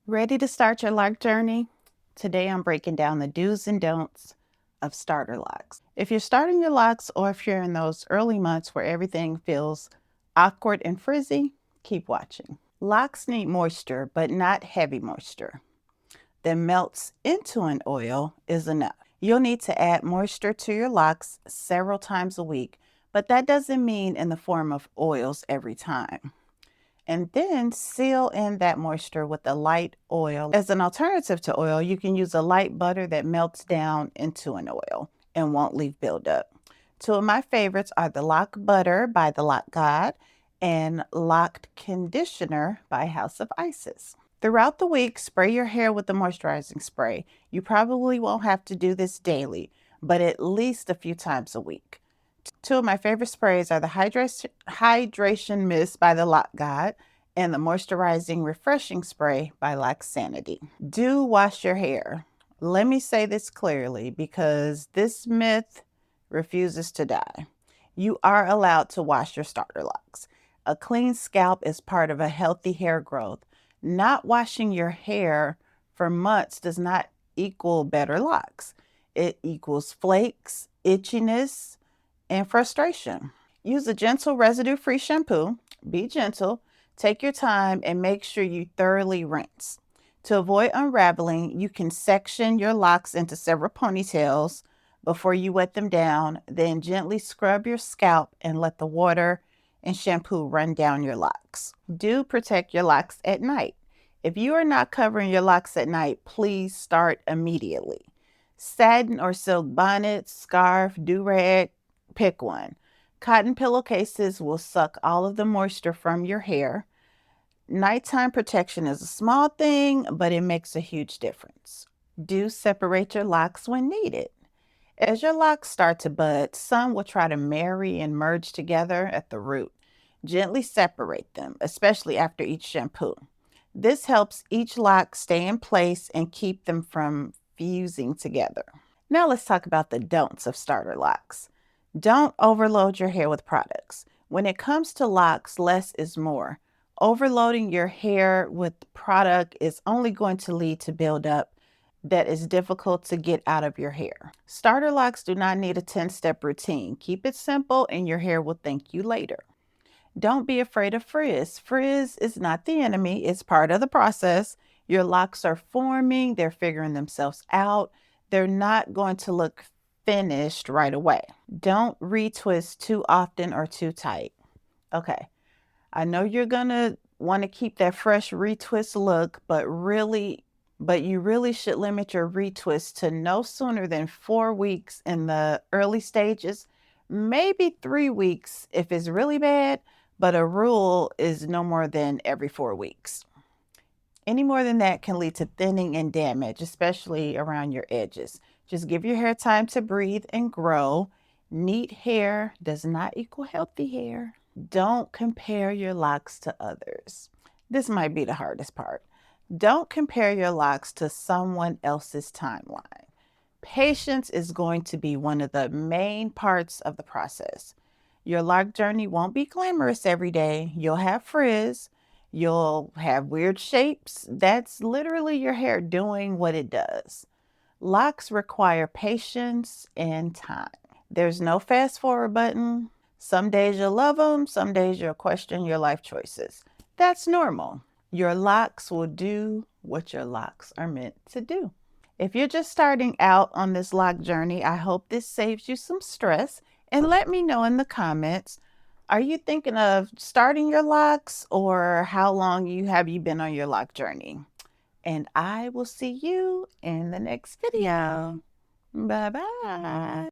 Ready to start your lock journey? Today I'm breaking down the do's and don'ts of starter locks. If you're starting your locks or if you're in those early months where everything feels awkward and frizzy, keep watching. Locks need moisture, but not heavy moisture that melts into an oil is enough. You'll need to add moisture to your locks several times a week, but that doesn't mean in the form of oils every time. And then seal in that moisture with a light oil. As an alternative to oil, you can use a light butter that melts down into an oil and won't leave buildup. Two of my favorites are the Lock Butter by the Lock God and Locked Conditioner by House of Isis. Throughout the week, spray your hair with the moisturizing spray. You probably won't have to do this daily, but at least a few times a week. Two of my favorite sprays are the Hydration Mist by the Lock God and the Moisturizing Refreshing Spray by Lock Sanity. Do wash your hair. Let me say this clearly because this myth refuses to die. You are allowed to wash your starter locks. A clean scalp is part of a healthy hair growth. Not washing your hair for months does not equal better locks. It equals flakes, itchiness, and frustration. Use a gentle residue-free shampoo. Be gentle. Take your time and make sure you thoroughly rinse. To avoid unraveling, you can section your locks into several ponytails before you wet them down. Then gently scrub your scalp and let the water and shampoo run down your locks. Do protect your locks at night. If you are not covering your locks at night, please start immediately. Satin or silk bonnets, scarf, do-rag, pick one. Cotton pillowcases will suck all of the moisture from your hair. Nighttime protection is a small thing, but it makes a huge difference. Do separate your locks when needed. As your locks start to bud, some will try to marry and merge together at the root. Gently separate them, especially after each shampoo. This helps each lock stay in place and keep them from fusing together. Now let's talk about the don'ts of starter locks. Don't overload your hair with products. When it comes to locks, less is more. Overloading your hair with product is only going to lead to buildup that is difficult to get out of your hair. Starter locks do not need a 10-step routine. Keep it simple and your hair will thank you later. Don't be afraid of frizz. Frizz is not the enemy. It's part of the process. Your locks are forming. They're figuring themselves out. They're not going to look finished right away. Don't retwist too often or too tight. Okay, I know you're gonna want to keep that fresh retwist look, but you really should limit your retwist to no sooner than 4 weeks in the early stages, maybe 3 weeks if it's really bad, but a rule is no more than every 4 weeks. Any more than that can lead to thinning and damage, especially around your edges. Just give your hair time to breathe and grow. Neat hair does not equal healthy hair. Don't compare your locks to others. This might be the hardest part. Don't compare your locks to someone else's timeline. Patience is going to be one of the main parts of the process. Your lock journey won't be glamorous every day. You'll have frizz. You'll have weird shapes. That's literally your hair doing what it does. Locks require patience and time. There's no fast forward button. Some days you'll love them. Some days you'll question your life choices. That's normal. Your locks will do what your locks are meant to do. If you're just starting out on this lock journey, I hope this saves you some stress. And let me know in the comments, are you thinking of starting your locks or how long have you been on your lock journey? And I will see you in the next video. Bye-bye.